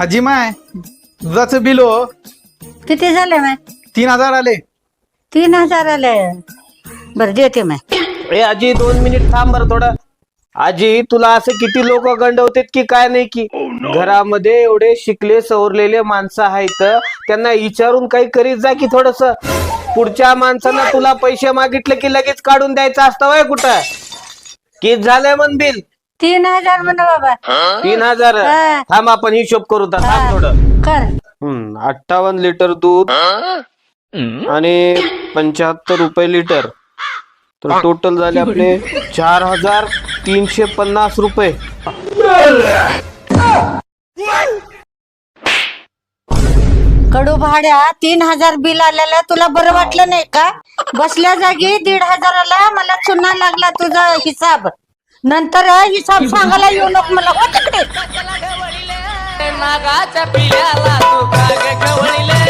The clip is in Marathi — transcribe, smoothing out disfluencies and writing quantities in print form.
आजी माय दुधाचं बिल हो किती झाले माय? 3000 आले. 3000 आले. बरं देते माय. ए आजी 2 मिनिट थांब बरं थोडं. आजी तुला असं किती लोक गंडवतात की काय नाही की घरामध्ये एवढे शिकले सवरलेले माणसं आहेत त्यांना विचारून काही करीत जा की थोडस. पुढच्या माणसांना तुला पैसे मागितले की लगेच काढून द्यायचं असतं वय कुठं. किती झालंय म्हण बिल? 3000 म्हणा बाबा. 3000. हा. थांब आपण हिशोब करू तर थांब थोडं. कर. 58 लिटर दूध आणि 75 रुपये लिटर तर टोटल झाले आपले 4350 रुपये. कडू भाड्या 3000 बिल आलेलं तुला बरं वाटलं नाही का? बसल्या जागी 1500ला मला चुना लागला तुझा हिसाब. नंतर हिसाब सांगायला येऊ नको मला. हो तिकडे. नागाच्या पिल्याला तू का ग खवळीले